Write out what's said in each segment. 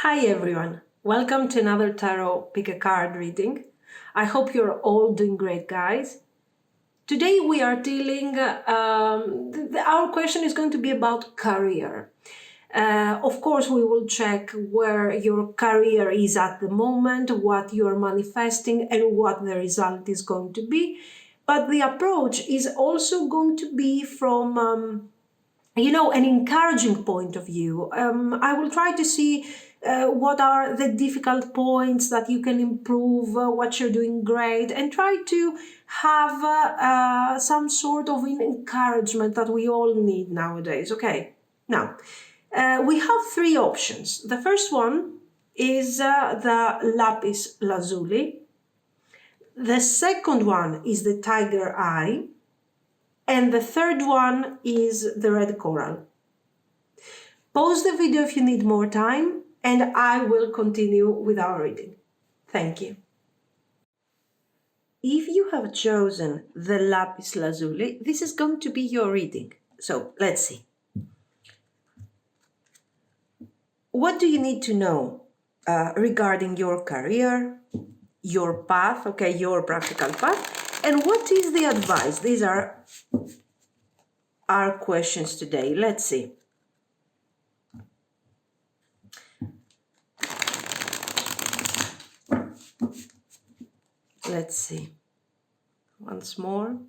Hi everyone, welcome to another Tarot Pick a Card reading. I hope you're all doing great, guys. Today we are dealing, our question is going to be about career. Of course, we will check where your career is at the moment, what you're manifesting, and what the result is going to be. But the approach is also going to be from an encouraging point of view. I will try to see what are the difficult points that you can improve, what you're doing great, and try to have some sort of encouragement that we all need nowadays. Okay, now we have three options. The first one is the lapis lazuli. The second one is the tiger eye. And the third one is the red coral. Pause the video if you need more time, and I will continue with our reading. Thank you. If you have chosen the lapis lazuli, this is going to be your reading. So let's see. What do you need to know regarding your career, your path, okay, your practical path? And what is the advice? These are our questions today. Let's see. Let's see. Once more.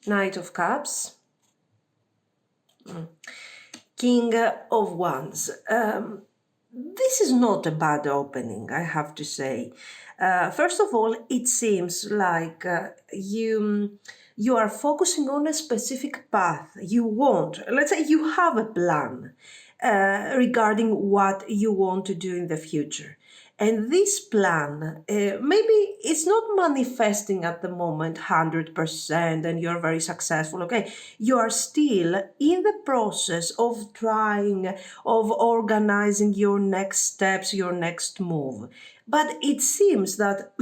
Knight of Cups, King of Wands. This is not a bad opening, I have to say. First of all, it seems like you are focusing on a specific path. You want, let's say you have a plan regarding what you want to do in the future. And this plan, maybe it's not manifesting at the moment 100% and you're very successful, okay? You are still in the process of trying, of organizing your next steps, your next move. But it seems that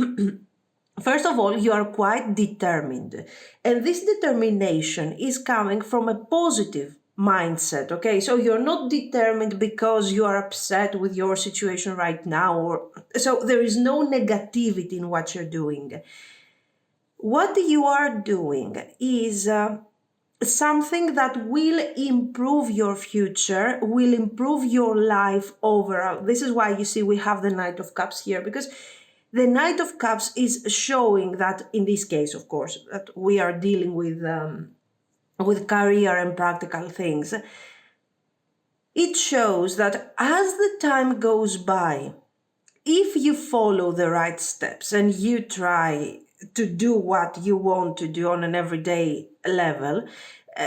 first of all, you are quite determined. And this determination is coming from a positive mindset, okay? So you're not determined because you are upset with your situation right now, or so there is no negativity in what you're doing. What you are doing is something that will improve your future, will improve your life overall. This is why you see we have the Knight of Cups here, because the Knight of Cups is showing that, in this case, of course, that we are dealing with career and practical things. It shows that as the time goes by, if you follow the right steps and you try to do what you want to do on an everyday level,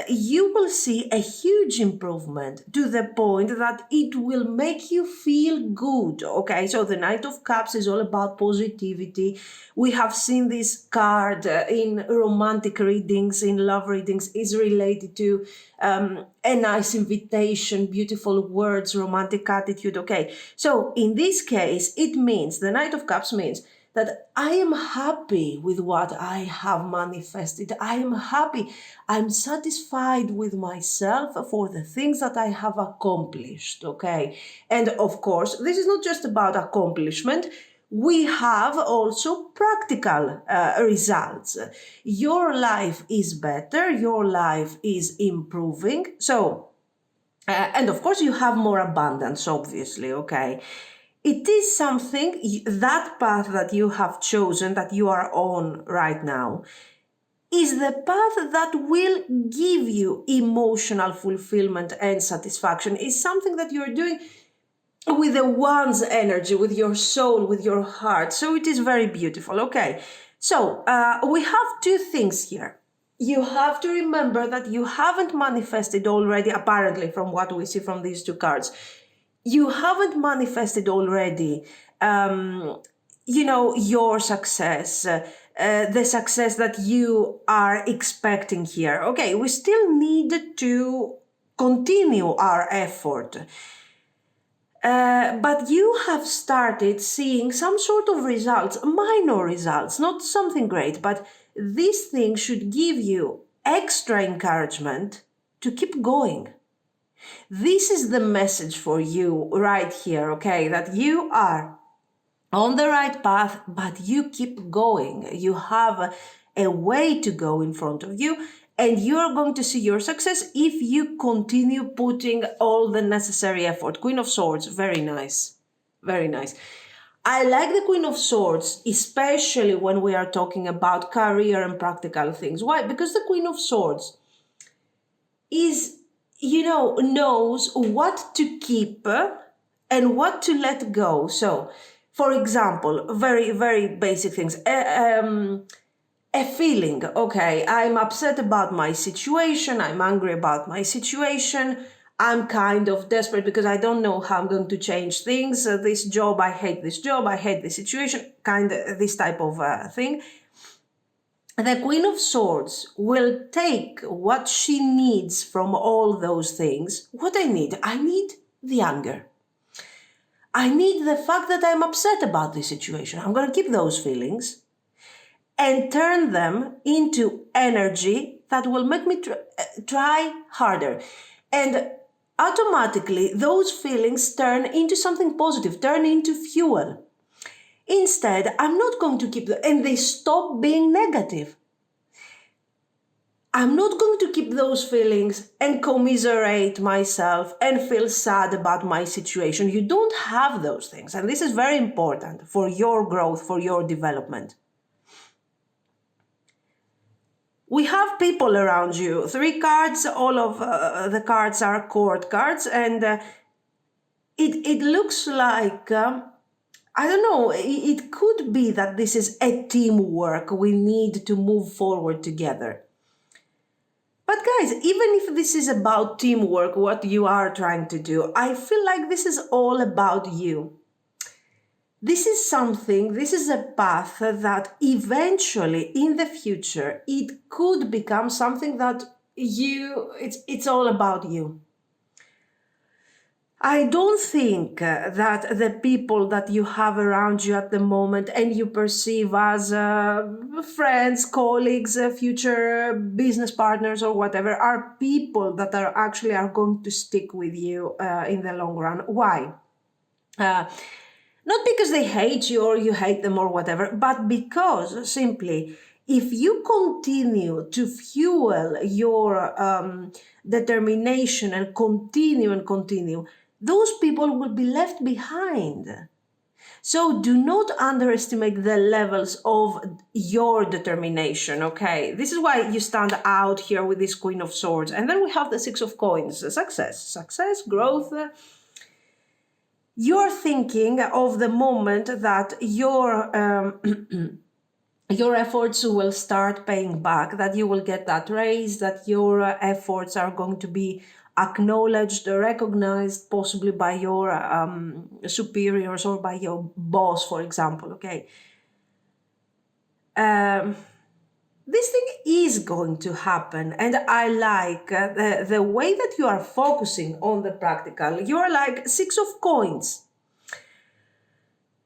you will see a huge improvement to the point that it will make you feel good. Okay, so the Knight of Cups is all about positivity. We have seen this card in romantic readings, in love readings, is related to a nice invitation, beautiful words, romantic attitude. Okay, so in this case, it means, the Knight of Cups means that I am happy with what I have manifested. I am happy. I'm satisfied with myself for the things that I have accomplished, okay? And of course, this is not just about accomplishment. We have also practical results. Your life is better. Your life is improving. So, and of course, you have more abundance, obviously, okay? It is something, that path that you have chosen, that you are on right now, is the path that will give you emotional fulfillment and satisfaction. It's something that you're doing with the one's energy, with your soul, with your heart. So it is very beautiful. Okay, so we have two things here. You have to remember that you haven't manifested already, apparently, from what we see from these two cards. You haven't manifested already your success, the success that you are expecting here. Okay, we still need to continue our effort. But you have started seeing some sort of results, minor results, not something great, but this thing should give you extra encouragement to keep going. This is the message for you right here, okay? That you are on the right path, but you keep going. You have a way to go in front of you, and you are going to see your success if you continue putting all the necessary effort. Queen of Swords, very nice. Very nice. I like the Queen of Swords, especially when we are talking about career and practical things. Why? Because the Queen of Swords is, knows what to keep and what to let go. So, for example, very, very basic things. A feeling, okay, I'm upset about my situation, I'm angry about my situation, I'm kind of desperate because I don't know how I'm going to change things. This job, I hate this job, I hate this situation, kind of this type of thing. The Queen of Swords will take what she needs from all those things. What I need the anger. I need the fact that I'm upset about this situation. I'm going to keep those feelings and turn them into energy that will make me try harder. And automatically, those feelings turn into something positive, turn into fuel. Instead, I'm not going to keep them, and they stop being negative. I'm not going to keep those feelings and commiserate myself and feel sad about my situation. You don't have those things. And this is very important for your growth, for your development. We have people around you. 3 cards, all of the cards are court cards. And it looks like, I don't know, it could be that this is a teamwork. We need to move forward together. But guys, even if this is about teamwork, what you are trying to do, I feel like this is all about you. This is a path that eventually in the future, it could become something that it's all about you. I don't think that the people that you have around you at the moment and you perceive as friends, colleagues, future business partners or whatever are people that are going to stick with you in the long run. Why? Not because they hate you or you hate them or whatever, but because simply if you continue to fuel your determination and continue, those people will be left behind. So do not underestimate the levels of your determination, okay? This is why you stand out here with this Queen of Swords. And then we have the 6 of Coins, success, growth. You're thinking of the moment that your efforts will start paying back, that you will get that raise, that your efforts are going to be acknowledged, recognized, possibly by your superiors or by your boss, for example, okay? This thing is going to happen, and I like the way that you are focusing on the practical. You are like 6 of Coins.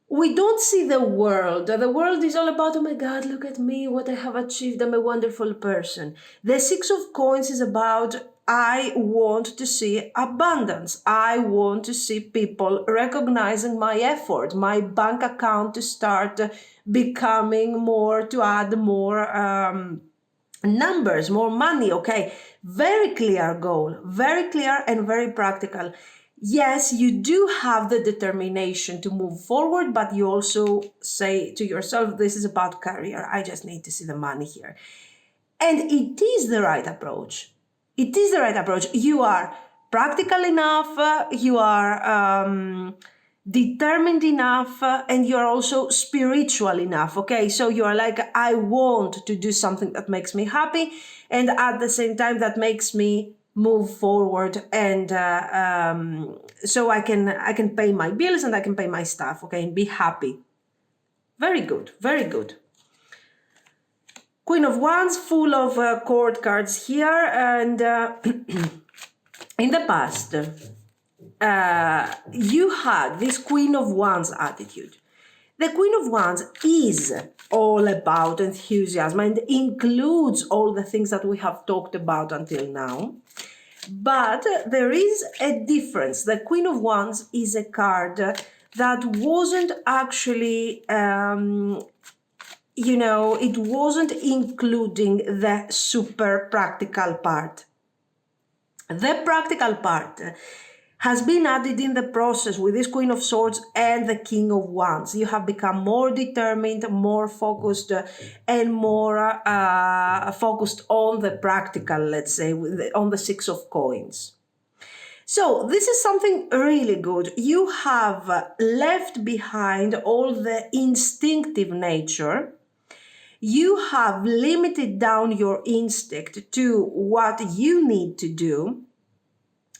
We don't see the world. The world is all about, oh my God, look at me, what I have achieved, I'm a wonderful person. The 6 of Coins is about, I want to see abundance. I want to see people recognizing my effort, my bank account to start becoming more, to add more numbers, more money, okay? Very clear goal, very clear and very practical. Yes, you do have the determination to move forward, but you also say to yourself, this is about career. I just need to see the money here. And it is the right approach. It is the right approach. You are practical enough, you are determined enough, and you're also spiritual enough, okay? So you are like, I want to do something that makes me happy, and at the same time that makes me move forward, and so I can pay my bills and I can pay my stuff, okay, and be happy. Very good, very good. Queen of Wands, full of court cards here, and in the past, you had this Queen of Wands attitude. The Queen of Wands is all about enthusiasm and includes all the things that we have talked about until now. But there is a difference. The Queen of Wands is a card that wasn't actually, it wasn't including the super practical part. The practical part has been added in the process with this Queen of Swords and the King of Wands. You have become more determined, more focused, and more focused on the practical, let's say, on the Six of Coins. So this is something really good. You have left behind all the instinctive nature. You have limited down your instinct to what you need to do.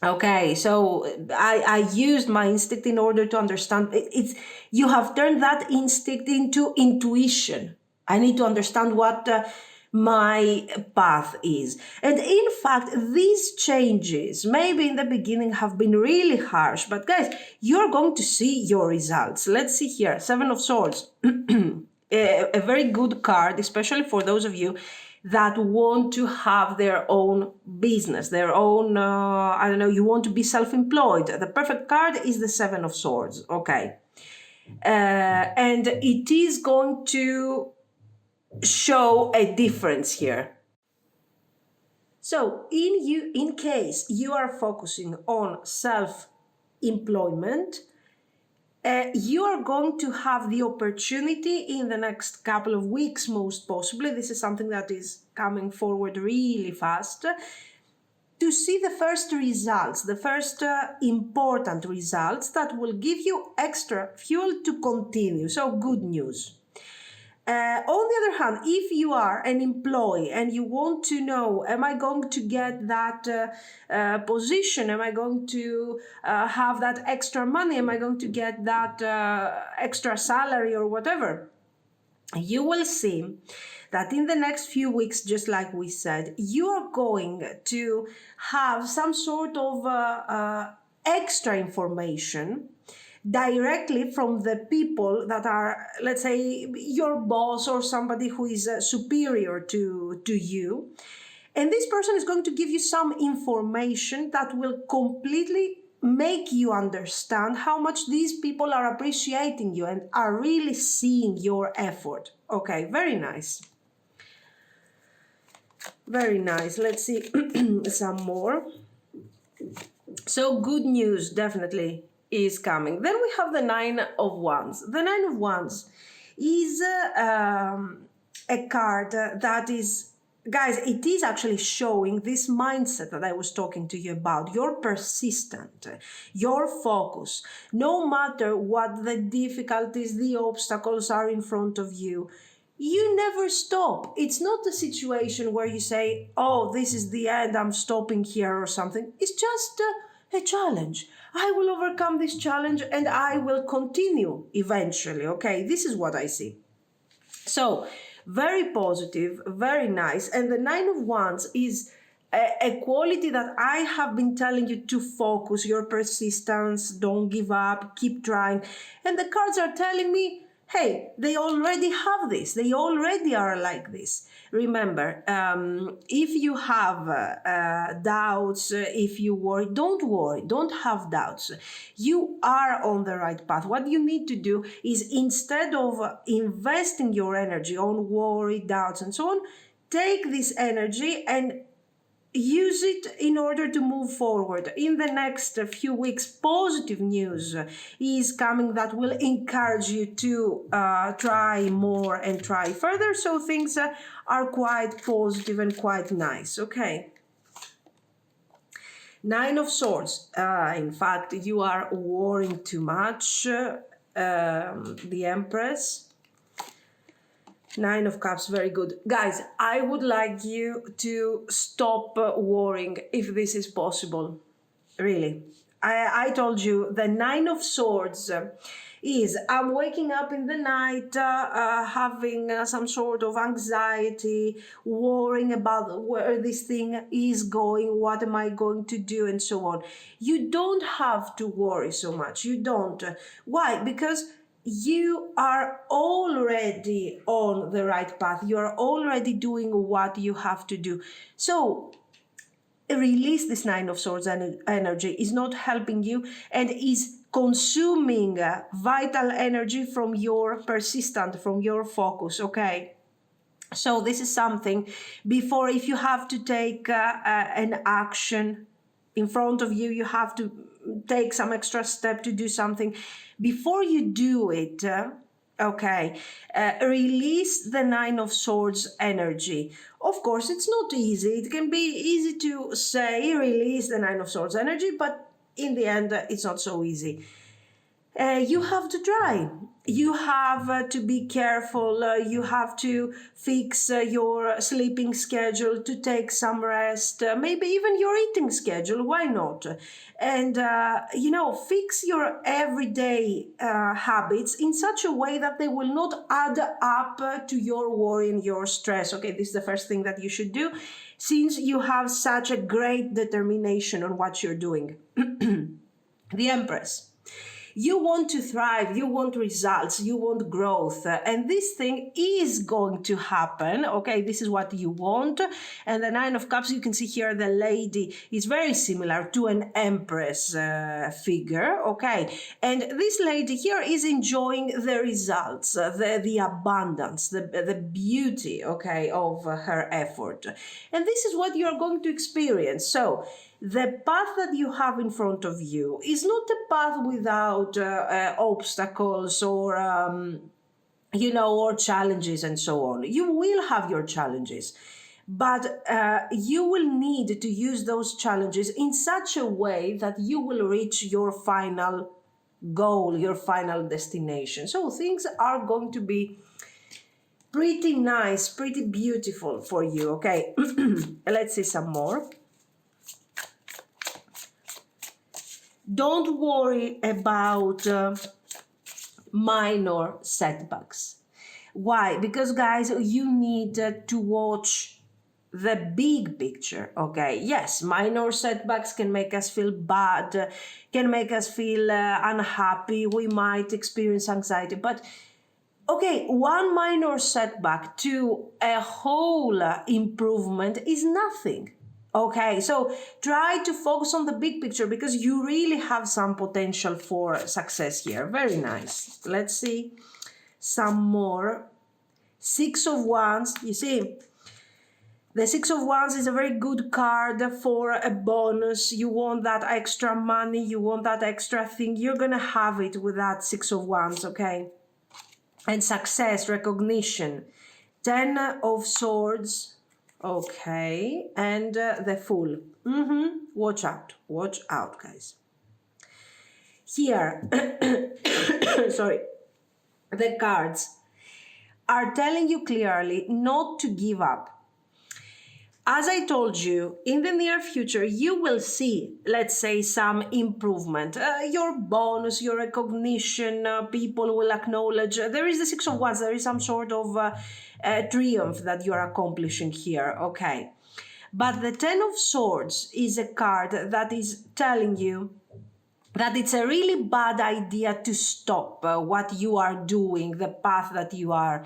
Okay, so I used my instinct in order to understand. You have turned that instinct into intuition. I need to understand what my path is. And in fact, these changes, maybe in the beginning, have been really harsh. But guys, you're going to see your results. Let's see here. Seven of Swords. A very good card, especially for those of you that want to have their own business, their own, you want to be self-employed. The perfect card is the Seven of Swords, okay? And it is going to show a difference here. So in case you are focusing on self-employment, you are going to have the opportunity in the next couple of weeks, most possibly. This is something that is coming forward really fast, to see the first results, the first important results that will give you extra fuel to continue. So good news. On the other hand, if you are an employee and you want to know, am I going to get that position? Am I going to have that extra money? Am I going to get that extra salary or whatever? You will see that in the next few weeks, just like we said, you are going to have some sort of extra information directly from the people that are, let's say, your boss or somebody who is superior to you. And this person is going to give you some information that will completely make you understand how much these people are appreciating you and are really seeing your effort. Okay, very nice. Very nice. Let's see some more. So good news, definitely, is coming. Then we have the Nine of Wands. The Nine of Wands is a card that is, guys, it is actually showing this mindset that I was talking to you about. You're persistent, your focus, no matter what the difficulties, the obstacles are in front of you. You never stop. It's not a situation where you say, oh, this is the end, I'm stopping here or something. It's just a challenge. I will overcome this challenge and I will continue eventually. Okay, this is what I see. So, very positive, very nice. And the Nine of Wands is a quality that I have been telling you to focus, your persistence, don't give up, keep trying. And the cards are telling me, hey, they already have this. They already are like this. Remember, if you have doubts, if you worry, don't have doubts. You are on the right path. What you need to do is, instead of investing your energy on worry, doubts, and so on, take this energy and use it in order to move forward. In the next few weeks, positive news is coming that will encourage you to try more and try further. So things are quite positive and quite nice. Okay. Nine of Swords. In fact, you are worrying too much. The Empress. Nine of Cups, very good. Guys, I would like you to stop worrying if this is possible. Really. I told you, the Nine of Swords is I'm waking up in the night having some sort of anxiety, worrying about where this thing is going, what am I going to do, and so on. You don't have to worry so much. You don't. Why? Because you are already on the right path. You are already doing what you have to do. So release this Nine of Swords energy is not helping you and is consuming vital energy from your persistent, from your focus, okay? So this is something before, if you have to take an action in front of you, you have to take some extra step to do something. Before you do it, release the Nine of Swords energy. Of course, it's not easy. It can be easy to say release the Nine of Swords energy, but in the end, it's not so easy. You have to try. You have to be careful. You have to fix your sleeping schedule, to take some rest, maybe even your eating schedule. Why not? And, fix your everyday habits in such a way that they will not add up to your worry and your stress. Okay, this is the first thing that you should do, since you have such a great determination on what you're doing. The Empress. You want to thrive, you want results, you want growth, and this thing is going to happen, okay? This is what you want. And the Nine of Cups, you can see here the lady is very similar to an Empress figure, okay? And this lady here is enjoying the results, the abundance, the beauty, okay, of her effort. And this is what you're going to experience. So the path that you have in front of you is not a path without obstacles or, or challenges and so on. You will have your challenges, but you will need to use those challenges in such a way that you will reach your final goal, your final destination. So things are going to be pretty nice, pretty beautiful for you, okay? Let's see some more. Don't worry about minor setbacks. Why? Because, guys, you need to watch the big picture, okay? Yes, minor setbacks can make us feel bad, can make us feel unhappy. We might experience anxiety, but okay, one minor setback to a whole improvement is nothing. Okay, so try to focus on the big picture because you really have some potential for success here. Very nice. Let's see some more. Six of Wands, you see, the Six of Wands is a very good card for a bonus. You want that extra money, you want that extra thing, you're gonna have it with that Six of Wands, okay? And success, recognition. Ten of Swords. Okay, and the Fool. Watch out, guys. Here, sorry, the cards are telling you clearly not to give up. As I told you, in the near future, you will see, let's say, some improvement. Your bonus, your recognition, people will acknowledge. There is the Six of Wands. There is some sort of triumph that you're accomplishing here, okay? But the Ten of Swords is a card that is telling you that it's a really bad idea to stop what you are doing, the path that you are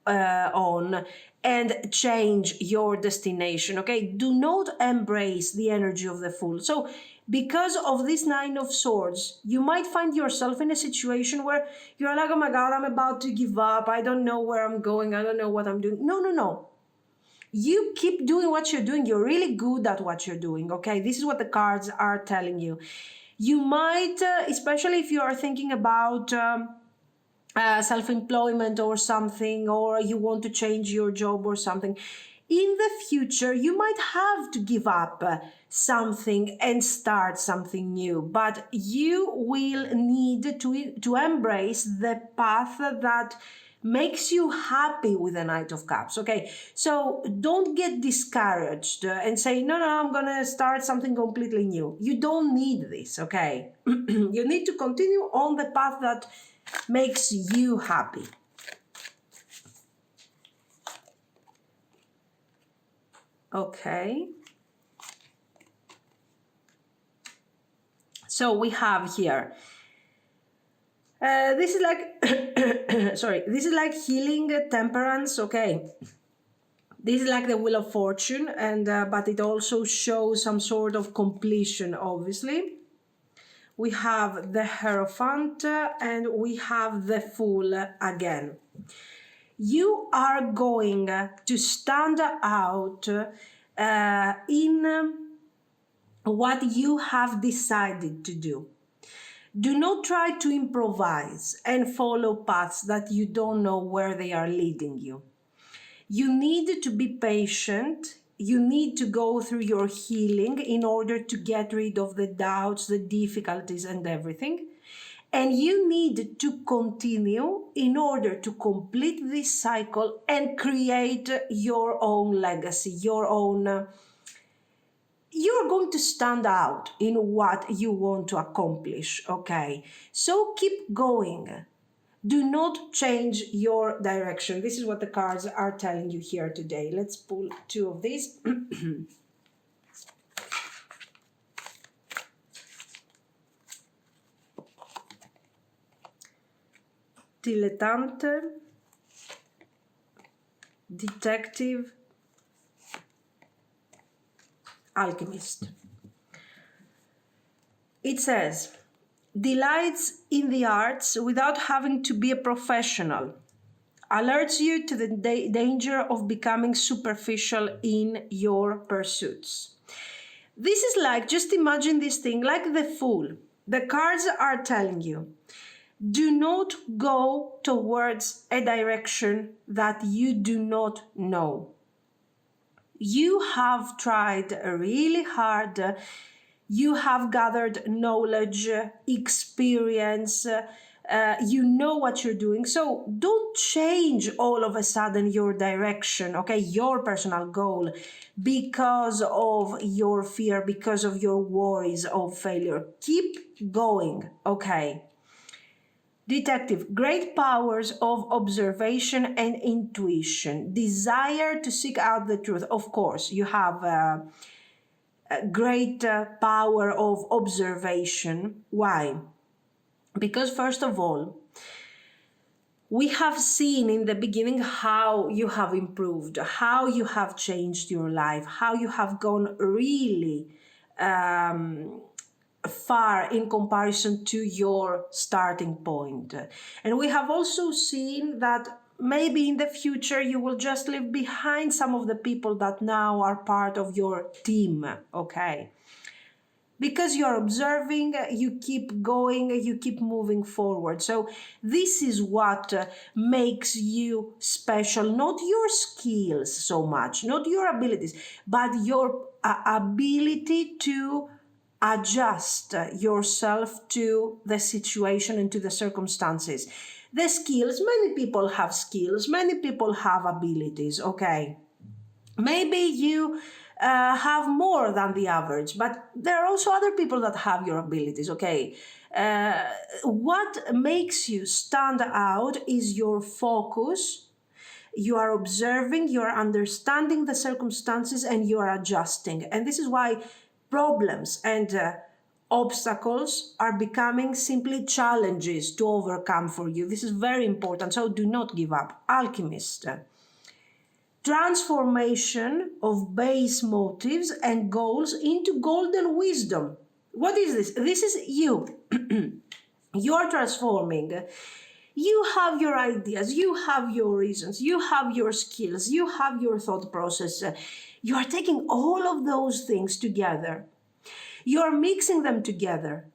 on, and change your destination, okay? Do not embrace the energy of the Fool. So because of this Nine of Swords, you might find yourself in a situation where you're like, oh my God, I'm about to give up. I don't know where I'm going. I don't know what I'm doing. No. You keep doing what you're doing. You're really good at what you're doing, okay? This is what the cards are telling you. You might, especially if you are thinking about self-employment or something, or you want to change your job or something, in the future you might have to give up something and start something new, but you will need to embrace the path that makes you happy with the Knight of Cups, okay? So don't get discouraged and say, no, I'm gonna start something completely new. You don't need this, okay? You need to continue on the path that makes you happy. Okay. So we have here, this is like, sorry, this is like healing, temperance, okay. This is like the Wheel of Fortune, and but it also shows some sort of completion, obviously. We have the Hierophant, and we have the Fool again. You are going to stand out in what you have decided to do. Do not try to improvise and follow paths that you don't know where they are leading you. You need to be patient. You need to go through your healing in order to get rid of the doubts, the difficulties, and everything. And you need to continue in order to complete this cycle and create your own legacy, your own. You're going to stand out in what you want to accomplish, okay? So keep going. Do not change your direction. This is what the cards are telling you here today. Let's pull two of these. Dilettante, detective, alchemist. It says, delights in the arts without having to be a professional, alerts you to the danger of becoming superficial in your pursuits. This is like, just imagine this thing like the Fool. The cards are telling you, do not go towards a direction that you do not know. You have tried really hard. You have gathered knowledge, experience. You know what you're doing. So don't change all of a sudden your direction, okay, your personal goal, because of your fear, because of your worries of failure. Keep going, okay. Detective, great powers of observation and intuition, desire to seek out the truth. Of course, you have a great power of observation. Why? Because first of all, we have seen in the beginning how you have improved, how you have changed your life, how you have gone really far in comparison to your starting point. And we have also seen that maybe in the future you will just leave behind some of the people that now are part of your team, okay? Because you're observing, you keep going, you keep moving forward. So this is what makes you special, not your skills so much, not your abilities, but your ability to adjust yourself to the situation and to the circumstances. The skills, many people have skills, many people have abilities, okay? Maybe you have more than the average, but there are also other people that have your abilities, okay? What makes you stand out is your focus. You are observing, you are understanding the circumstances, and you are adjusting. And this is why problems and obstacles are becoming simply challenges to overcome for you. This is very important, so do not give up. Alchemist. Transformation of base motives and goals into golden wisdom. What is this? This is you. You are transforming. You have your ideas, you have your reasons, you have your skills, you have your thought process. You are taking all of those things together. You are mixing them together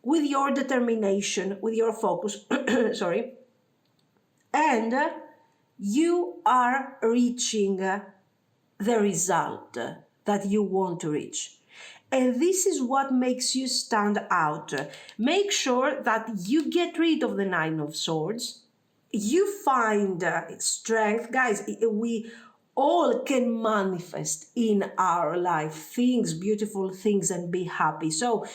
with your determination, with your focus, sorry, and you are reaching the result that you want to reach. And this is what makes you stand out. Make sure that you get rid of the Nine of Swords. You find strength. Guys, we all can manifest in our life things, beautiful things, and be happy. So,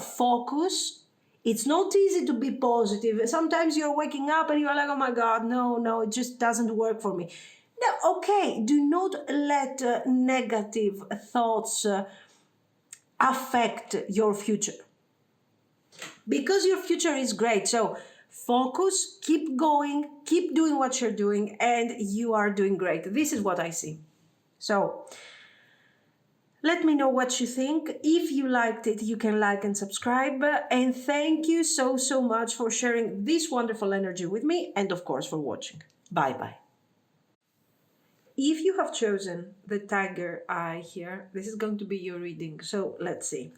focus It's not easy to be positive. Sometimes you're waking up and you're like, oh my God, no, it just doesn't work for me. No, okay, do not let negative thoughts affect your future, because your future is great. So focus, keep going, keep doing what you're doing, and you are doing great. This is what I see. So let me know what you think. If you liked it, you can like and subscribe. And thank you so much for sharing this wonderful energy with me, and of course for watching. Bye bye. If you have chosen the tiger eye here, this is going to be your reading. So let's see.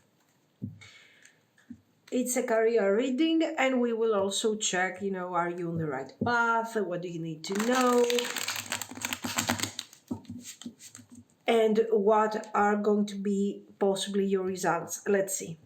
It's a career reading, and we will also check, are you on the right path? What do you need to know? And what are going to be possibly your results? Let's see.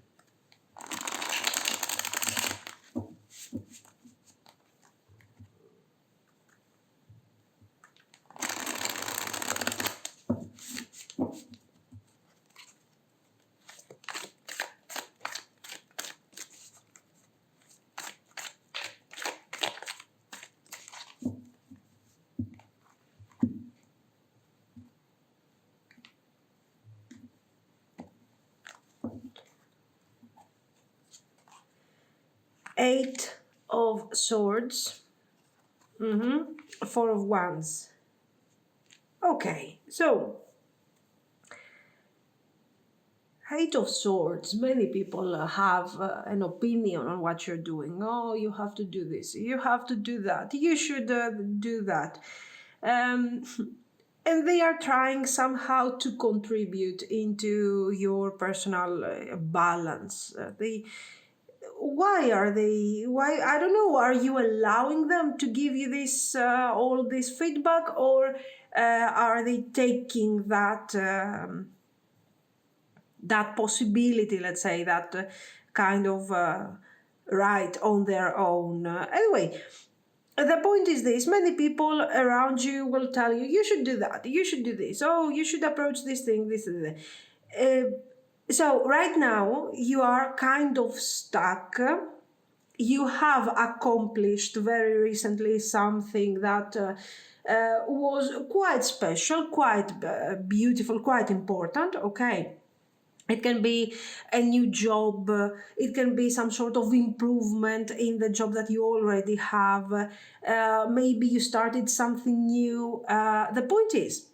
Eight of Swords. Four of Wands. Okay, so Eight of Swords. Many people have an opinion on what you're doing. Oh, you have to do this. You have to do that. You should do that. And they are trying somehow to contribute into your personal balance. Why I don't know, are you allowing them to give you this all this feedback, or are they taking that that possibility, let's say, that kind of right on their own? Anyway, the point is this: many people around you will tell you, you should do that, you should do this, oh, you should approach this thing, this is so right now you are kind of stuck. You have accomplished very recently something that was quite special, quite beautiful, quite important, okay? It can be a new job, it can be some sort of improvement in the job that you already have. Maybe you started something new. The point is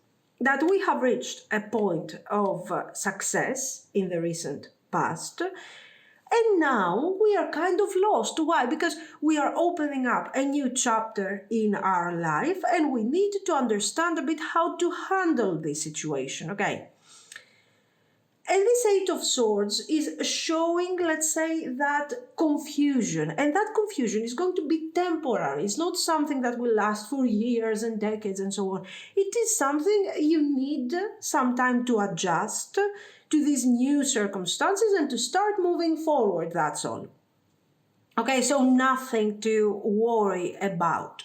that we have reached a point of success in the recent past. And now we are kind of lost. Why? Because we are opening up a new chapter in our life, and we need to understand a bit how to handle this situation, okay? And this Eight of Swords is showing, let's say, that confusion. And that confusion is going to be temporary. It's not something that will last for years and decades and so on. It is something you need some time to adjust to these new circumstances and to start moving forward, that's all. Okay, so nothing to worry about.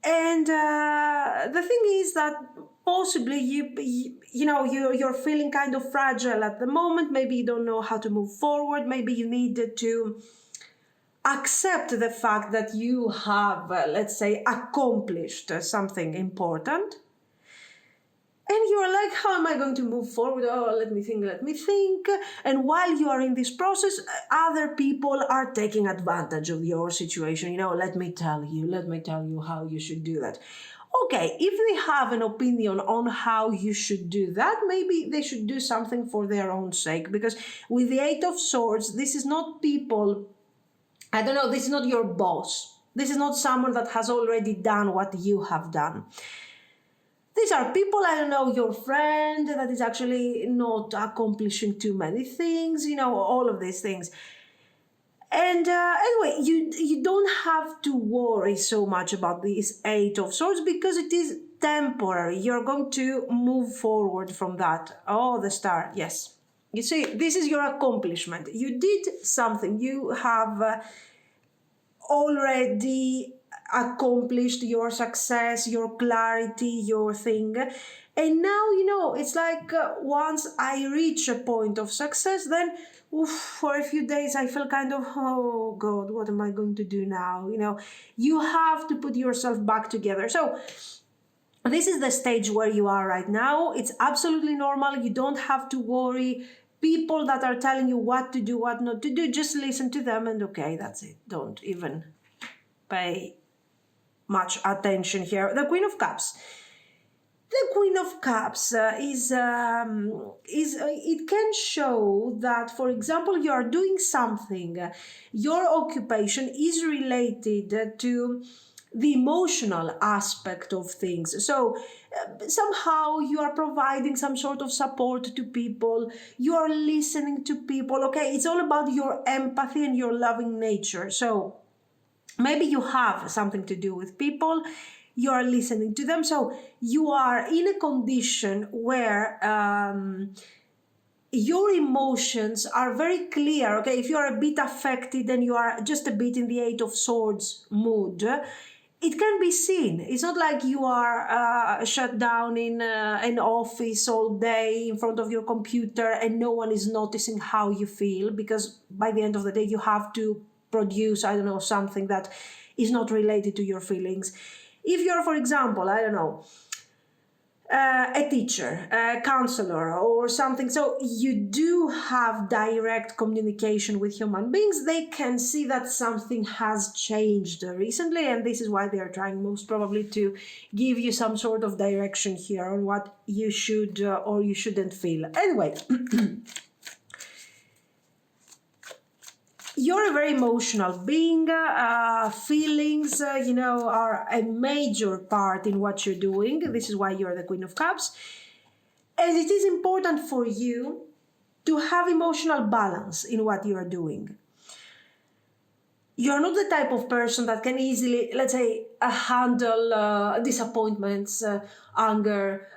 And the thing is that possibly you're feeling kind of fragile at the moment. Maybe you don't know how to move forward. Maybe you needed to accept the fact that you have, let's say, accomplished something important. And you're like, how am I going to move forward? Oh, let me think. And while you are in this process, other people are taking advantage of your situation. Let me tell you how you should do that. Okay, if they have an opinion on how you should do that, maybe they should do something for their own sake. Because with the Eight of Swords, this is not people, I don't know, this is not your boss. This is not someone that has already done what you have done. These are people, I don't know, your friend that is actually not accomplishing too many things, all of these things. And anyway, you don't have to worry so much about this Eight of Swords because it is temporary. You're going to move forward from that. Oh, the Star, yes. You see, this is your accomplishment. You did something. You have already accomplished your success, your clarity, your thing. And now, it's like once I reach a point of success, then for a few days I feel kind of, oh God, what am I going to do now? You have to put yourself back together. So this is the stage where you are right now. It's absolutely normal. You don't have to worry. People that are telling you what to do, what not to do, just listen to them and okay, that's it. Don't even pay much attention here. The Queen of Cups. The Queen of Cups it can show that, for example, you are doing something. Your occupation is related to the emotional aspect of things. So somehow you are providing some sort of support to people. You are listening to people. Okay, it's all about your empathy and your loving nature. So maybe you have something to do with people. You are listening to them. So you are in a condition where your emotions are very clear. Okay, if you are a bit affected and you are just a bit in the Eight of Swords mood, it can be seen. It's not like you are shut down in an office all day in front of your computer and no one is noticing how you feel, because by the end of the day you have to produce, I don't know, something that is not related to your feelings. If you're, for example, I don't know, a teacher, a counselor or something, so you do have direct communication with human beings, they can see that something has changed recently, and this is why they are trying most probably to give you some sort of direction here on what you should or you shouldn't feel. Anyway, you're a very emotional being. Feelings, are a major part in what you're doing. This is why you're the Queen of Cups. And it is important for you to have emotional balance in what you are doing. You're not the type of person that can easily, let's say, handle disappointments, anger,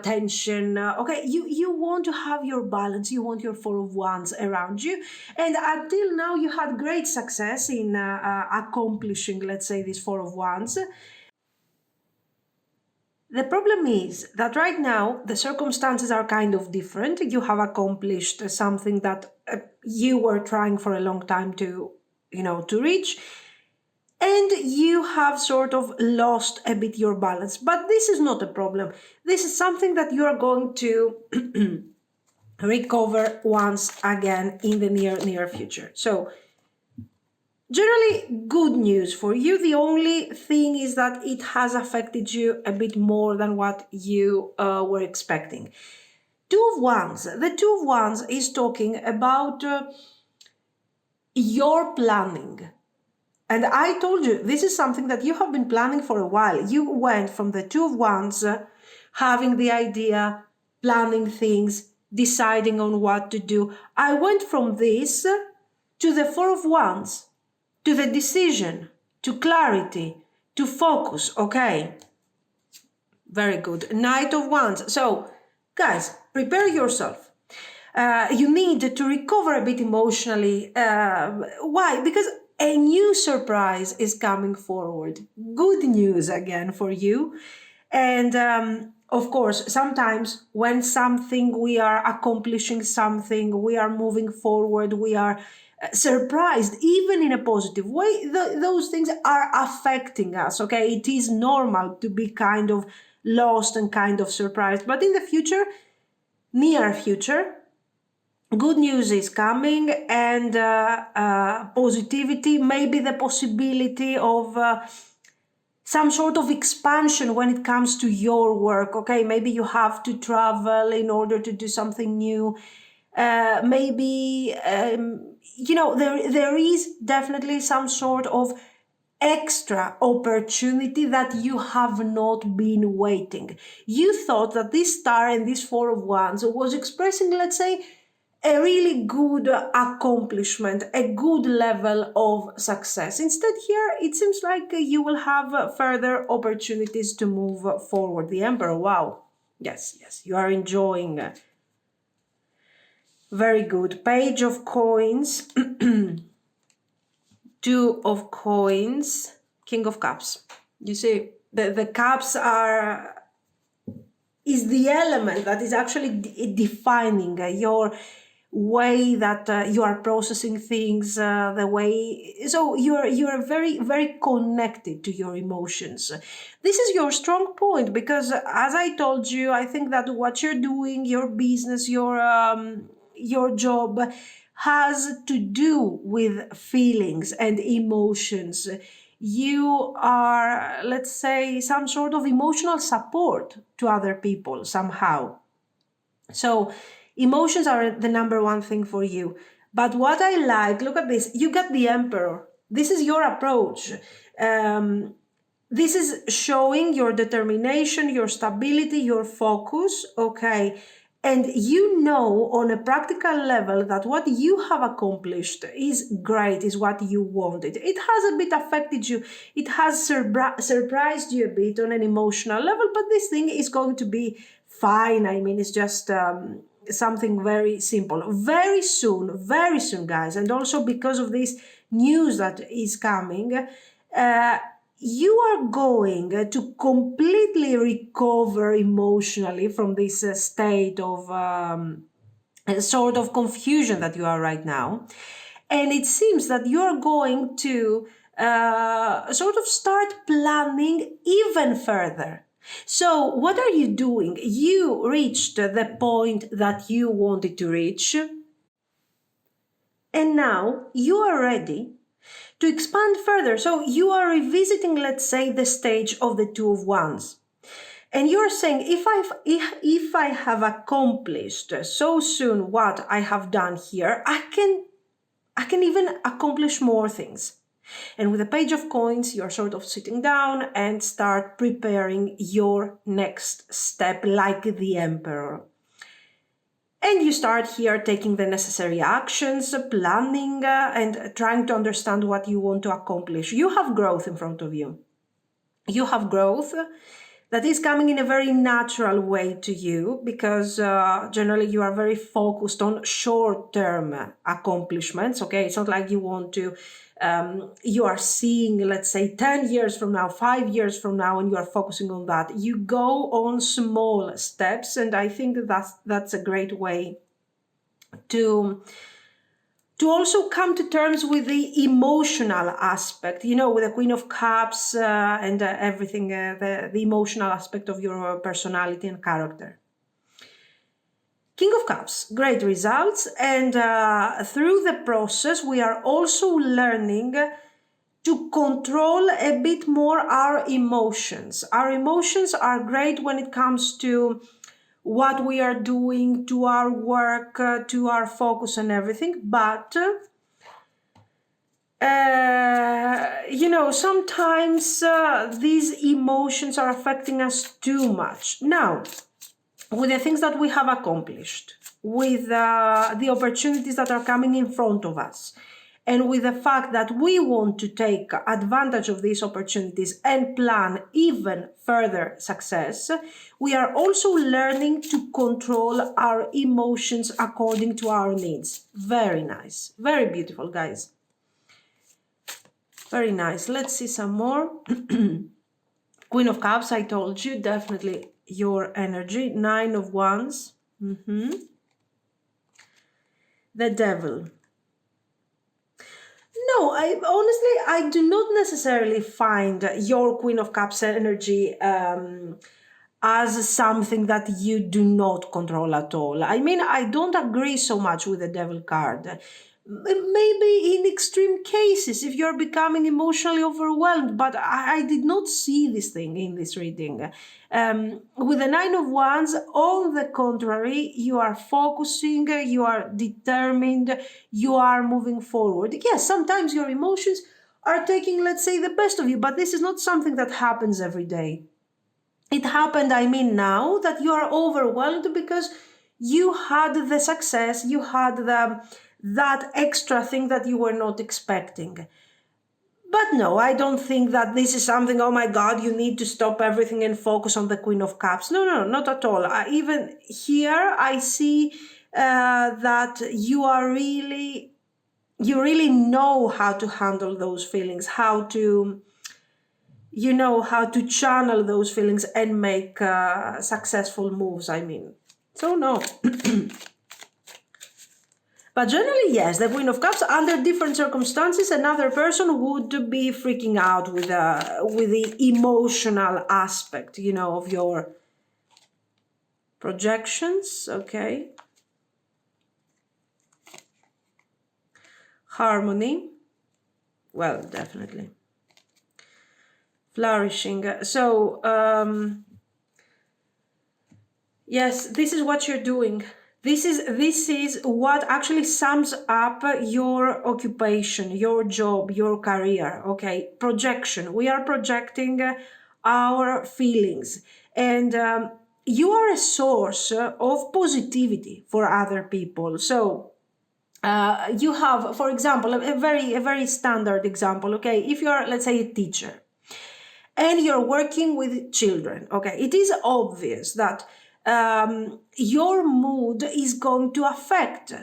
tension. Okay, you want to have your balance. You want your Four of Wands around you. And until now, you had great success in accomplishing, let's say, this Four of Wands. The problem is that right now the circumstances are kind of different. You have accomplished something that you were trying for a long time to reach, and you have sort of lost a bit your balance. But this is not a problem. This is something that you are going to recover once again in the near future. So generally good news for you. The only thing is that it has affected you a bit more than what you were expecting. Two of Wands. The Two of Wands is talking about your planning. And I told you, this is something that you have been planning for a while. You went from the Two of Wands, having the idea, planning things, deciding on what to do. I went from this to the Four of Wands, to the decision, to clarity, to focus. Okay, very good. Knight of Wands. So, guys, prepare yourself. You need to recover a bit emotionally. Why? Because a new surprise is coming forward. Good news again for you. And of course, sometimes when we are accomplishing something, we are moving forward, we are surprised, even in a positive way, those things are affecting us. Okay, it is normal to be kind of lost and kind of surprised. But in the future, near future, good news is coming, and positivity, maybe the possibility of some sort of expansion when it comes to your work. Okay, maybe you have to travel in order to do something new. Maybe there is definitely some sort of extra opportunity that you have not been waiting. You thought that this star and this Four of Wands was expressing, let's say, a really good accomplishment, a good level of success. Instead, here it seems like you will have further opportunities to move forward. The Emperor, wow. Yes, you are enjoying. Very good. Page of Coins. Two of Coins. King of Cups. You see, the cups is the element that is actually defining your way that you are processing things, the way, so you're very, very connected to your emotions. This is your strong point, because as I told you, I think that what you're doing, your business, your job, has to do with feelings and emotions. You are, let's say, some sort of emotional support to other people somehow. So emotions are the number one thing for you. But what I like, look at this, you got the Emperor. This is your approach. This is showing your determination, your stability, your focus, okay? And you know on a practical level that what you have accomplished is great, is what you wanted. It has a bit affected you. It has surprised you a bit on an emotional level, but this thing is going to be fine. I mean, it's just something very simple. Very soon, guys, and also because of this news that is coming, you are going to completely recover emotionally from this state of sort of confusion that you are right now. And it seems that you are going to sort of start planning even further. So, what are you doing? You reached the point that you wanted to reach, and now you are ready to expand further. So you are revisiting, let's say, the stage of the Two of Wands. And you're saying, if I have accomplished so soon what I have done here, I can even accomplish more things. And with the Page of Coins, you're sort of sitting down and start preparing your next step like the Emperor. And you start here taking the necessary actions, planning, and trying to understand what you want to accomplish. You have growth in front of you. You have growth that is coming in a very natural way to you, because generally you are very focused on short-term accomplishments, okay? It's not like you want to, you are seeing, let's say, 10 years from now, 5 years from now, and you are focusing on that. You go on small steps, and I think that's a great way to also come to terms with the emotional aspect, you know, with the Queen of Cups and everything, the emotional aspect of your personality and character. King of Cups, great results. And through the process, we are also learning to control a bit more our emotions. Our emotions are great when it comes to what we are doing, to our work, to our focus and everything. But, you know, sometimes these emotions are affecting us too much. Now, with the things that we have accomplished, with the opportunities that are coming in front of us, and with the fact that we want to take advantage of these opportunities and plan even further success, we are also learning to control our emotions according to our needs. Very nice. Very beautiful, guys. Very nice. Let's see some more. Queen of Cups, I told you, definitely your energy. Nine of Wands. The Devil. No, I do not necessarily find your Queen of Cups energy as something that you do not control at all. I mean, I don't agree so much with the Devil card. Maybe in extreme cases, if you're becoming emotionally overwhelmed, but I did not see this thing in this reading. With the Nine of Wands, on the contrary, you are focusing, you are determined, you are moving forward. Yes, sometimes your emotions are taking, let's say, the best of you, but this is not something that happens every day. It happened, I mean, now that you are overwhelmed because you had the success, you had that extra thing that you were not expecting. But no, I don't think that this is something, oh my God, you need to stop everything and focus on the Queen of Cups. No, not at all. Even here, I see that you really know how to handle those feelings, how to you know how to channel those feelings and make successful moves, I mean. So no. But generally, yes, the Queen of Cups, under different circumstances, another person would be freaking out with the emotional aspect, you know, of your projections, okay? Harmony, well, definitely. Flourishing. So, yes, this is what you're doing. This is what actually sums up your occupation, your job, your career. Okay, projection. We are projecting our feelings, and you are a source of positivity for other people. So you have, for example, a very standard example. Okay, if you are, let's say, a teacher, and you're working with children, okay, it is obvious that your mood is going to affect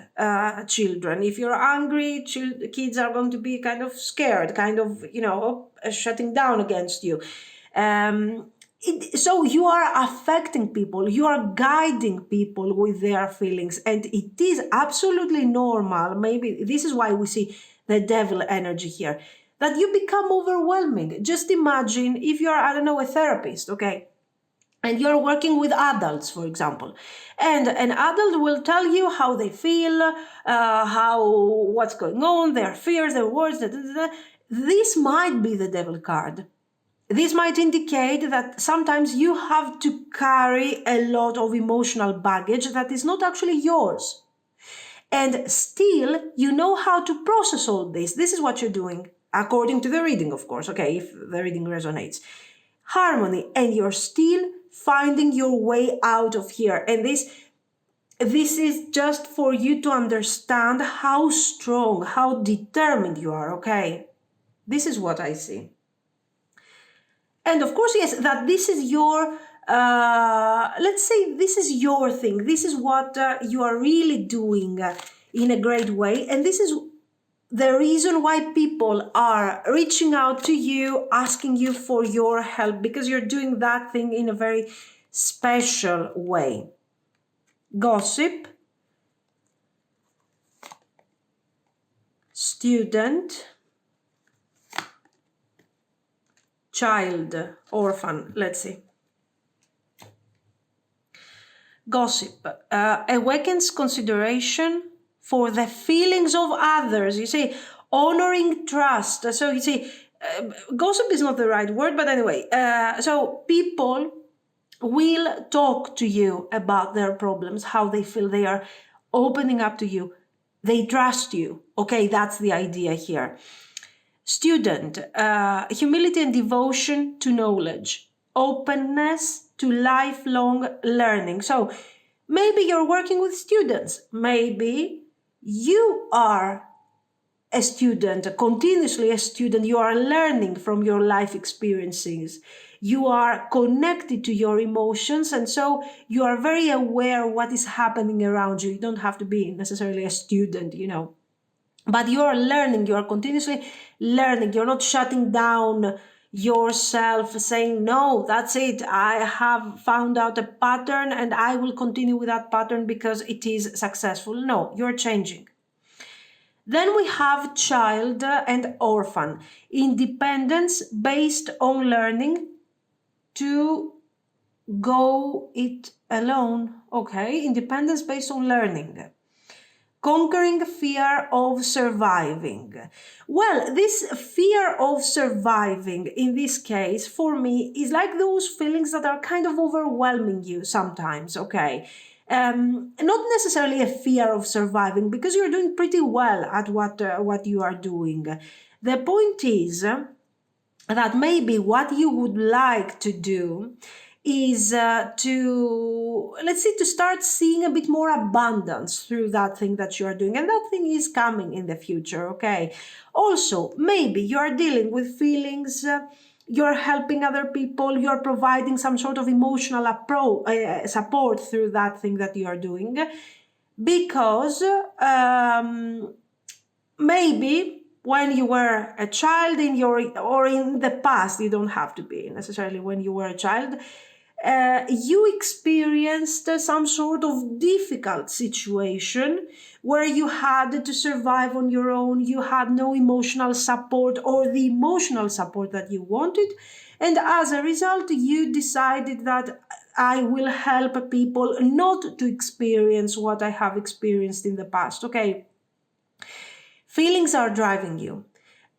children. If you're angry, kids are going to be kind of scared, kind of, you know, shutting down against you. So you are affecting people, you are guiding people with their feelings, and it is absolutely normal. Maybe this is why we see the devil energy here, that you become overwhelming. Just imagine if you're, I don't know, a therapist, okay? And you're working with adults, for example, and an adult will tell you how they feel, what's going on, their fears, their words. This might be the devil card. This might indicate that sometimes you have to carry a lot of emotional baggage that is not actually yours. And still, you know how to process all this. This is what you're doing, according to the reading, of course, okay, if the reading resonates. Harmony, and you're still finding your way out of here. And this is just for you to understand how strong, how determined you are, okay? This is what I see. And of course, yes, that this is your, let's say this is your thing. This is what you are really doing in a great way. And this is the reason why people are reaching out to you, asking you for your help, because you're doing that thing in a very special way. Gossip, student, child, orphan, let's see. Gossip awakens consideration for the feelings of others. You see, honoring trust. So you see, gossip is not the right word, but anyway, so people will talk to you about their problems, how they feel. They are opening up to you. They trust you. Okay, that's the idea here. Student, humility and devotion to knowledge, openness to lifelong learning. So maybe you're working with students. Maybe you are a student, continuously a student. You are learning from your life experiences. You are connected to your emotions, and so you are very aware of what is happening around you. You don't have to be necessarily a student, you know. But you are learning, you are continuously learning. You're not shutting down yourself saying, no, that's it. I have found out a pattern and I will continue with that pattern because it is successful. No, you're changing. Then we have child and orphan. Independence based on learning to go it alone. Okay, independence based on learning. Conquering fear of surviving. Well, this fear of surviving in this case for me is like those feelings that are kind of overwhelming you sometimes, okay? Not necessarily a fear of surviving because you're doing pretty well at what you are doing. The point is that maybe what you would like to do is to start seeing a bit more abundance through that thing that you're doing, and that thing is coming in the future, okay? Also, maybe you're dealing with feelings, you're helping other people, you're providing some sort of emotional support through that thing that you're doing, because maybe when you were a child or in the past, you don't have to be necessarily when you were a child, you experienced some sort of difficult situation where you had to survive on your own, you had no emotional support or the emotional support that you wanted, and as a result, you decided that I will help people not to experience what I have experienced in the past. Okay, feelings are driving you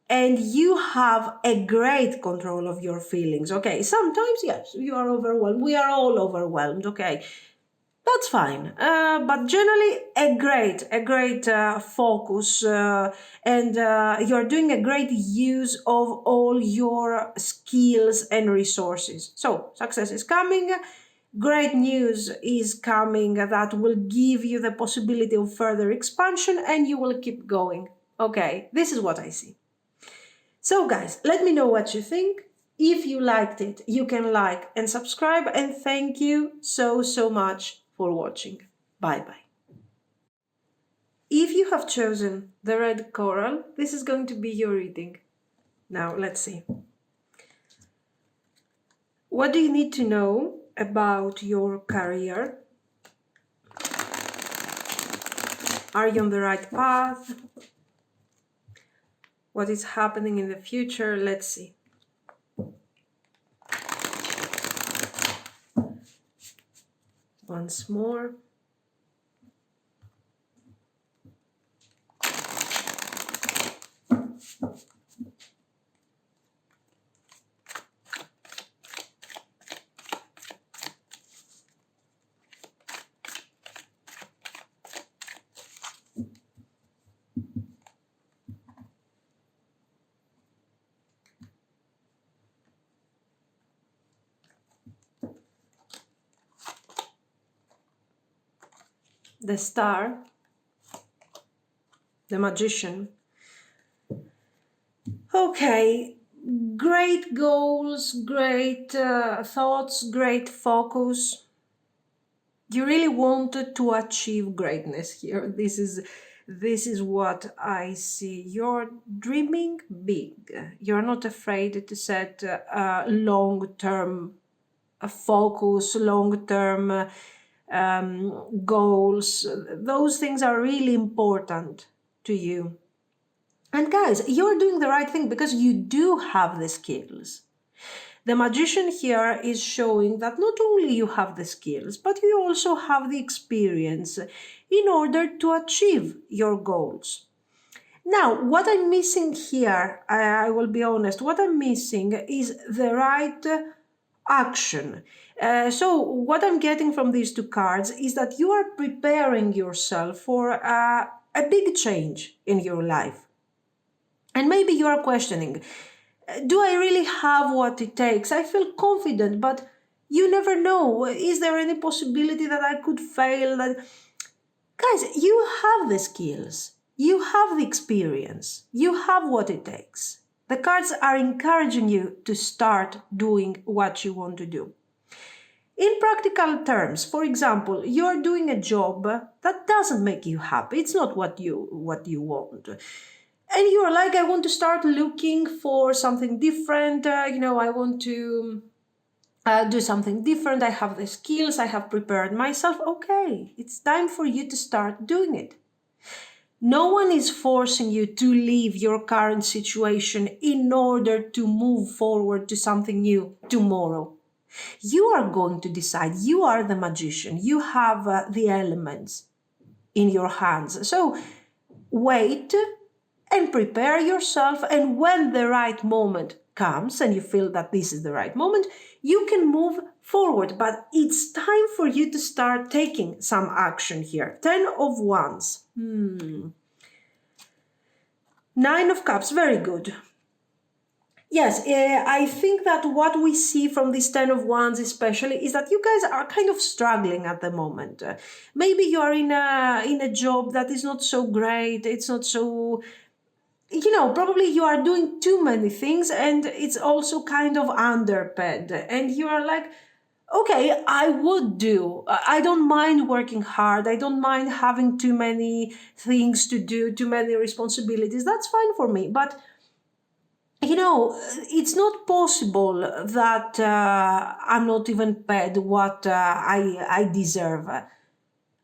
and you have a great control of your feelings. Okay, sometimes, yes, you are overwhelmed. We are all overwhelmed. Okay, that's fine. But generally, a great focus, and you're doing a great use of all your skills and resources. So, success is coming. Great news is coming that will give you the possibility of further expansion, and you will keep going. Okay, this is what I see. So guys, let me know what you think. If you liked it, you can like and subscribe, and thank you so much for watching. Bye bye. If you have chosen the red coral, this is going to be your reading. Now let's see. What do you need to know about your career? Are you on the right path? What is happening in the future? Let's see. Once more. The Star, the Magician. Okay, great goals, great thoughts, great focus. You really wanted to achieve greatness here. This is what I see. You're dreaming big. You're not afraid to set long-term focus, long-term goals. Those things are really important to you. And guys, you're doing the right thing because you do have the skills. The Magician here is showing that not only you have the skills, but you also have the experience in order to achieve your goals. Now, what I'm missing here, I will be honest, what I'm missing is the right action. So what I'm getting from these two cards is that you are preparing yourself for a big change in your life. And maybe you are questioning, do I really have what it takes? I feel confident, but you never know. Is there any possibility that I could fail? Guys, you have the skills. You have the experience. You have what it takes. The cards are encouraging you to start doing what you want to do. In practical terms, for example, you're doing a job that doesn't make you happy. It's not what you want. And you're like, I want to start looking for something different. I want to do something different. I have the skills. I have prepared myself. Okay, it's time for you to start doing it. No one is forcing you to leave your current situation in order to move forward to something new tomorrow. You are going to decide. You are the magician. You have the elements in your hands. So wait and prepare yourself, and when the right moment comes and you feel that this is the right moment, you can move forward. But it's time for you to start taking some action here. 10 of Wands. 9 of Cups, very good. Yes, I think that what we see from this 10 of Wands especially is that you guys are kind of struggling at the moment. Maybe you are in a job that is not so great, it's not so... probably you are doing too many things and it's also kind of underpaid. And you are like, okay, I would do. I don't mind working hard. I don't mind having too many things to do, too many responsibilities. That's fine for me. But it's not possible that I'm not even paid what I deserve.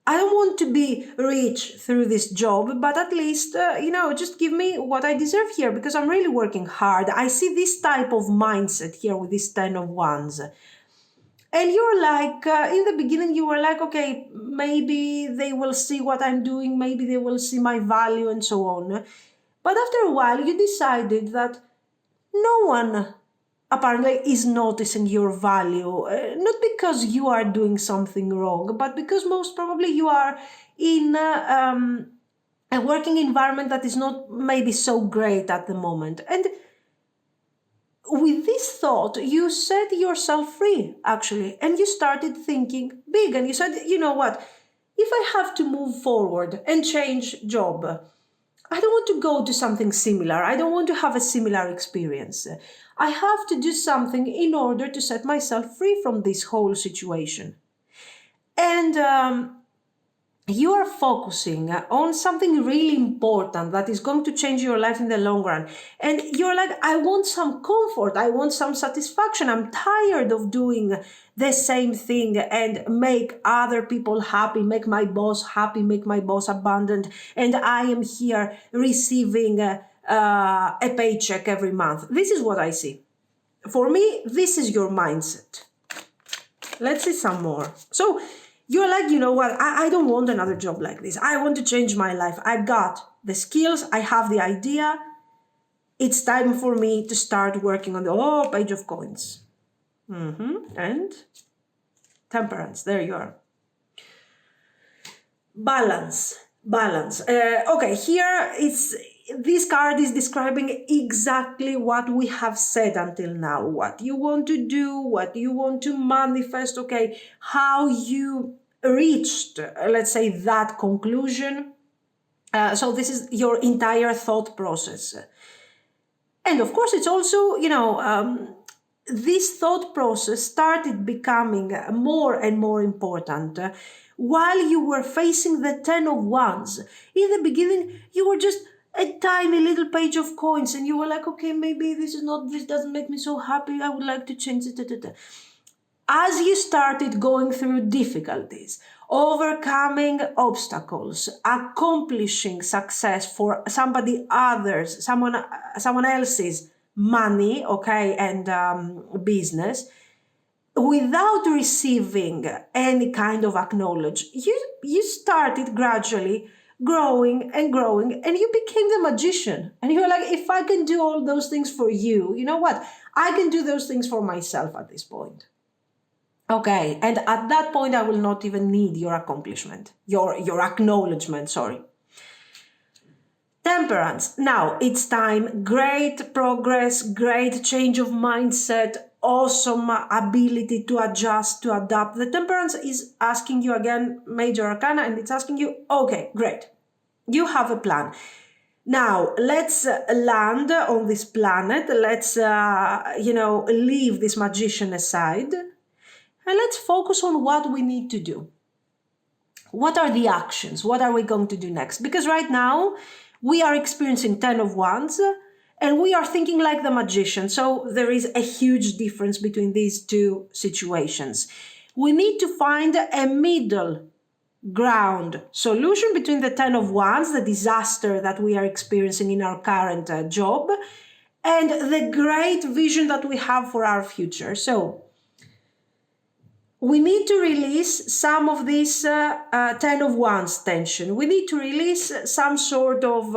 I don't want to be rich through this job, but at least, just give me what I deserve here because I'm really working hard. I see this type of mindset here with this 10 of wands. And you're like, in the beginning, you were like, okay, maybe they will see what I'm doing, maybe they will see my value and so on. But after a while, you decided that no one apparently is noticing your value, not because you are doing something wrong, but because most probably you are in a working environment that is not maybe so great at the moment. And with this thought, you set yourself free, actually, and you started thinking big. And you said, you know what? If I have to move forward and change job, I don't want to go to something similar. I don't want to have a similar experience. I have to do something in order to set myself free from this whole situation. And you are focusing on something really important that is going to change your life in the long run. And you're like, I want some comfort. I want some satisfaction. I'm tired of doing the same thing and make other people happy, make my boss happy, make my boss abundant. And I am here receiving a paycheck every month. This is what I see. For me, this is your mindset. Let's see some more. So you're like, you know what? I don't want another job like this. I want to change my life. I got the skills. I have the idea. It's time for me to start working on the page of coins. And temperance. There you are. Balance. Okay, here this card is describing exactly what we have said until now. What you want to do, what you want to manifest, okay, how you reached, let's say, that conclusion. So this is your entire thought process. And of course, it's also, this thought process started becoming more and more important while you were facing the 10 of wands. In the beginning, you were just a tiny little page of coins and you were like, okay, maybe this doesn't make me so happy. I would like to change it. As you started going through difficulties, overcoming obstacles, accomplishing success for someone else's money, okay, and business, without receiving any kind of acknowledge, you started gradually growing and you became the magician. And you're like, if I can do all those things for you, you know what? I can do those things for myself at this point. Okay, and at that point, I will not even need your accomplishment, your acknowledgement, sorry. Temperance. Now it's time. Great progress, great change of mindset, awesome ability to adjust, to adapt. The temperance is asking you again, major arcana, and it's asking you, okay, great. You have a plan. Now, let's land on this planet. Let's, leave this magician aside. And let's focus on what we need to do. What are the actions? What are we going to do next? Because right now, we are experiencing 10 of wands and we are thinking like the magician. So there is a huge difference between these two situations. We need to find a middle ground solution between the 10 of wands, the disaster that we are experiencing in our current job, and the great vision that we have for our future. So we need to release some of this 10 of wands tension. We need to release some sort of,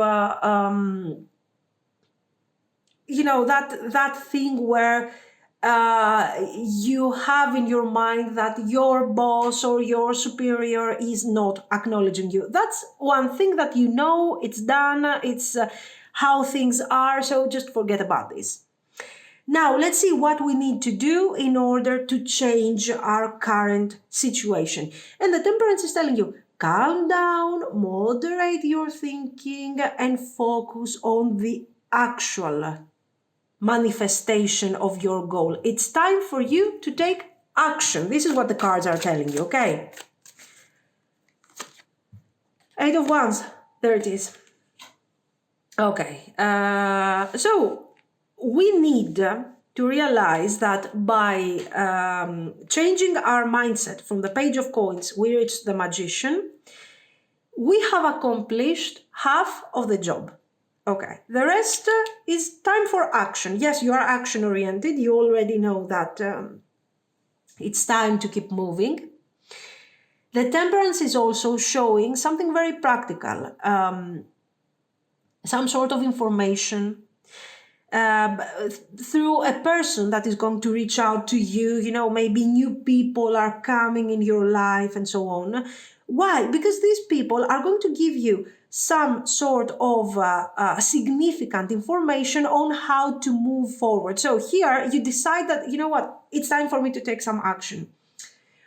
that thing where you have in your mind that your boss or your superior is not acknowledging you. That's one thing that you know, it's done, it's how things are, so just forget about this. Now, let's see what we need to do in order to change our current situation. And the temperance is telling you, calm down, moderate your thinking, and focus on the actual manifestation of your goal. It's time for you to take action. This is what the cards are telling you, okay? Eight of Wands, there it is. Okay, so we need to realize that by changing our mindset from the Page of Coins, we reach the Magician, we have accomplished half of the job. Okay, the rest is time for action. Yes, you are action oriented. You already know that it's time to keep moving. The Temperance is also showing something very practical, some sort of information through a person that is going to reach out to you. You know, maybe new people are coming in your life and so on. Why? Because these people are going to give you some sort of significant information on how to move forward. So here you decide that, you know what, it's time for me to take some action.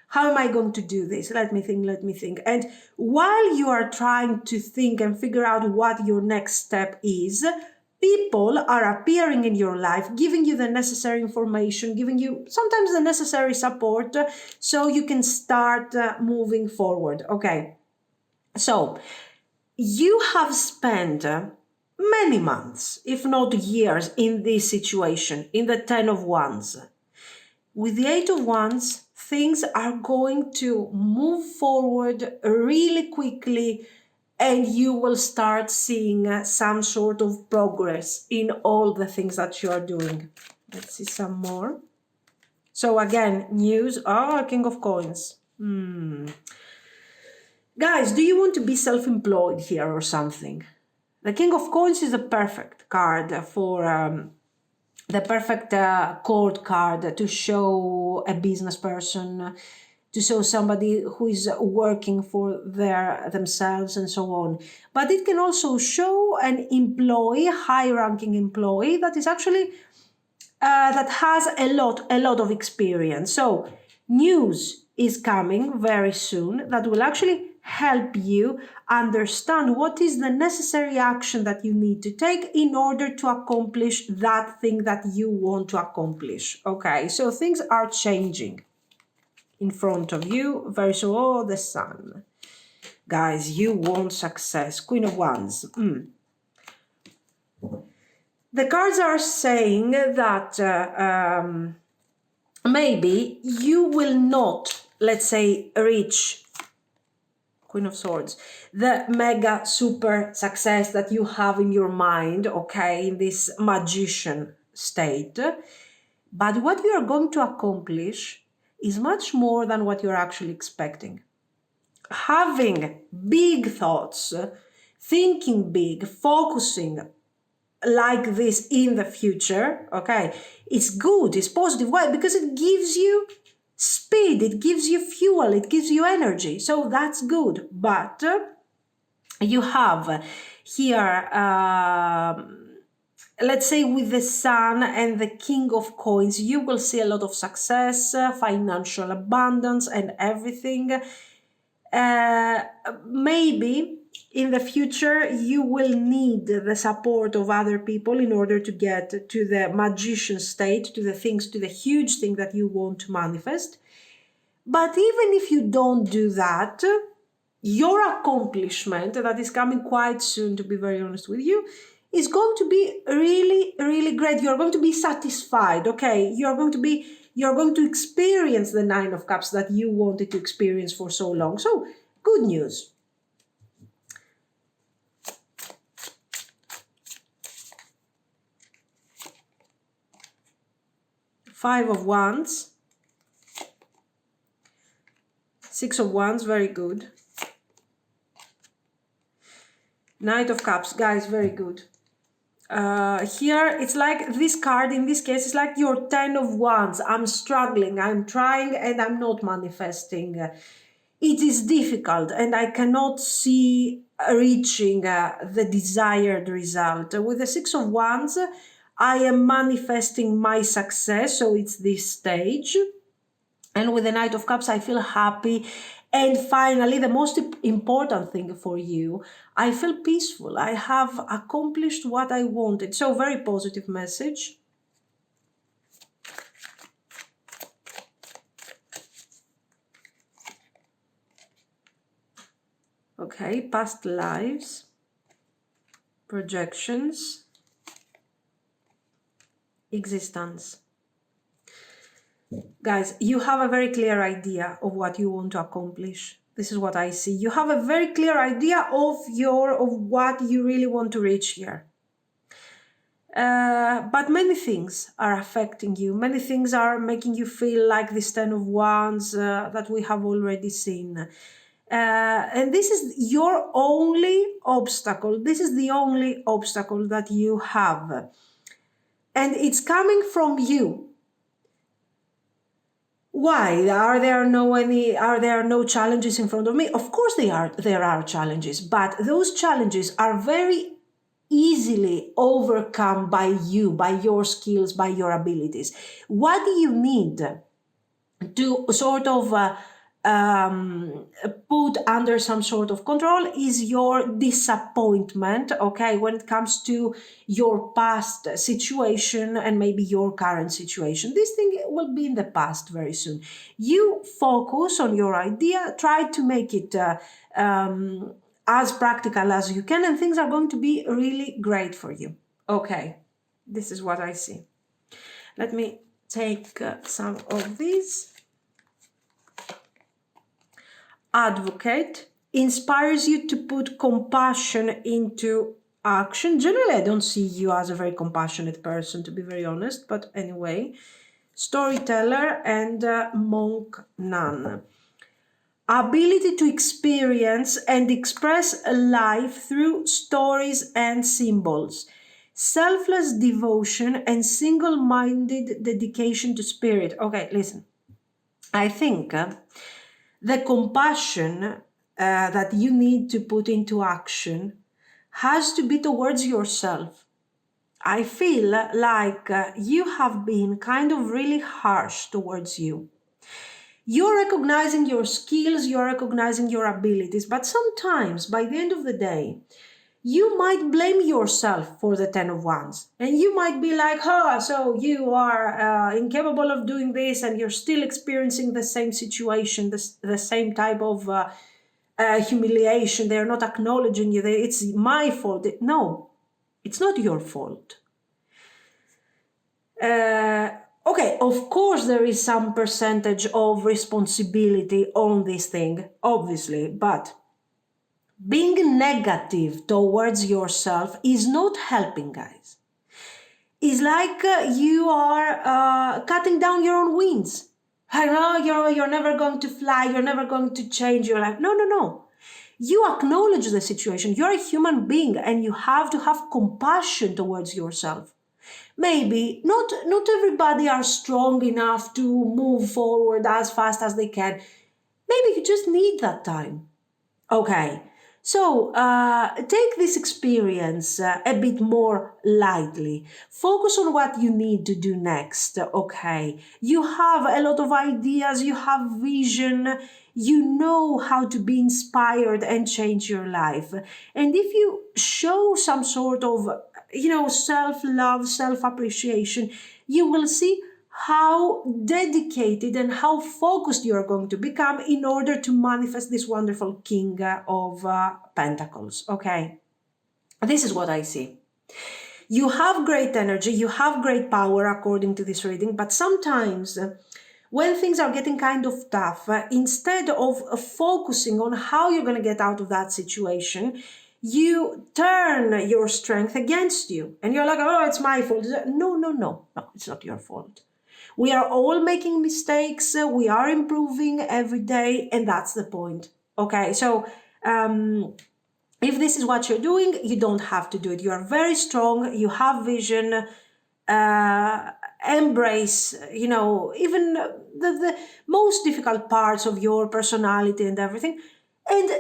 How am I going to do this? Let me think. And while you are trying to think and figure out what your next step is, people are appearing in your life, giving you the necessary information, giving you sometimes the necessary support so you can start moving forward. Okay, so you have spent many months, if not years, in this situation, in the Ten of Wands. With the Eight of Wands, things are going to move forward really quickly, and you will start seeing some sort of progress in all the things that you are doing. Let's see some more. So again, news. Oh, King of Coins. Guys, do you want to be self-employed here or something? The King of Coins is the perfect card for the perfect court card to show a business person, to show somebody who is working for themselves and so on. But it can also show an employee, high-ranking employee that is actually that has a lot of experience. So news is coming very soon that will actually help you understand what is the necessary action that you need to take in order to accomplish that thing that you want to accomplish. Okay, so things are changing in front of you very soon. Oh, the Sun. Guys, you want success. Queen of Wands. The cards are saying that maybe you will not, let's say, reach, Queen of Swords, the mega super success that you have in your mind, okay, in this magician state. But what you are going to accomplish is much more than what you're actually expecting. Having big thoughts, thinking big, focusing like this in the future, okay, it's good, it's positive. Why? Because it gives you speed, it gives you fuel, it gives you energy. So that's good. But you have here, let's say with the Sun and the King of Coins, you will see a lot of success, financial abundance and everything. Maybe in the future you will need the support of other people in order to get to the magician state, to the things, to the huge thing that you want to manifest. But even if you don't do that, your accomplishment that is coming quite soon, to be very honest with you, is going to be really, really great. You're going to be satisfied, okay? You're going to experience the Nine of Cups that you wanted to experience for so long. So, good news. Five of Wands. Six of Wands, very good. Knight of Cups, guys, very good. Here, it's like this card, in this case, it's like your Ten of Wands. I'm struggling, I'm trying, and I'm not manifesting. It is difficult, and I cannot see reaching the desired result. With the Six of Wands, I am manifesting my success, so it's this stage. And with the Knight of Cups, I feel happy. And finally, the most important thing for you, I feel peaceful. I have accomplished what I wanted. So, very positive message. Okay, past lives, projections, existence. Guys, you have a very clear idea of what you want to accomplish. This is what I see. You have a very clear idea of what you really want to reach here. But many things are affecting you. Many things are making you feel like this Ten of Wands that we have already seen. And this is your only obstacle. This is the only obstacle that you have. And it's coming from you. Why? Are there no challenges in front of me? Of course there are challenges, but those challenges are very easily overcome by you, by your skills, by your abilities. What do you need to sort of put under some sort of control is your disappointment, okay, when it comes to your past situation and maybe your current situation. This thing will be in the past very soon. You focus on your idea, try to make it as practical as you can, and things are going to be really great for you. Okay, this is what I see. Let me take some of these. Advocate inspires you to put compassion into action. Generally, I don't see you as a very compassionate person, to be very honest, but anyway. Storyteller and monk nun. Ability to experience and express life through stories and symbols. Selfless devotion and single-minded dedication to spirit. Okay, listen. I think the compassion that you need to put into action has to be towards yourself. I feel like you have been kind of really harsh towards you. You're recognizing your skills, you're recognizing your abilities, but sometimes by the end of the day, you might blame yourself for the Ten of Wands. And you might be like, so you are incapable of doing this and you're still experiencing the same situation, the same type of humiliation. They're not acknowledging you. It's my fault. No, it's not your fault. Okay, of course there is some percentage of responsibility on this thing, obviously, but being negative towards yourself is not helping, guys. It's like you are cutting down your own wings. I know you're never going to fly, you're never going to change your life. No. You acknowledge the situation. You're a human being and you have to have compassion towards yourself. Maybe not everybody are strong enough to move forward as fast as they can. Maybe you just need that time. Okay. So take this experience a bit more lightly. Focus on what you need to do next, okay? You have a lot of ideas, you have vision, you know how to be inspired and change your life. And if you show some sort of, self-love, self-appreciation, you will see how dedicated and how focused you are going to become in order to manifest this wonderful King of Pentacles, okay? This is what I see. You have great energy, you have great power according to this reading, but sometimes when things are getting kind of tough, instead of focusing on how you're going to get out of that situation, you turn your strength against you. And you're like, it's my fault. No, it's not your fault. We are all making mistakes. We are improving every day. And that's the point. Okay, so if this is what you're doing, you don't have to do it. You are very strong. You have vision. Embrace, even the most difficult parts of your personality and everything. And,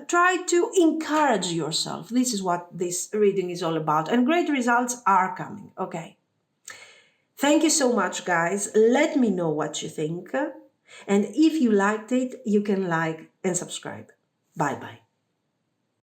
try to encourage yourself. This is what this reading is all about. And great results are coming. Okay. Thank you so much, guys. Let me know what you think. And if you liked it, you can like and subscribe. Bye-bye.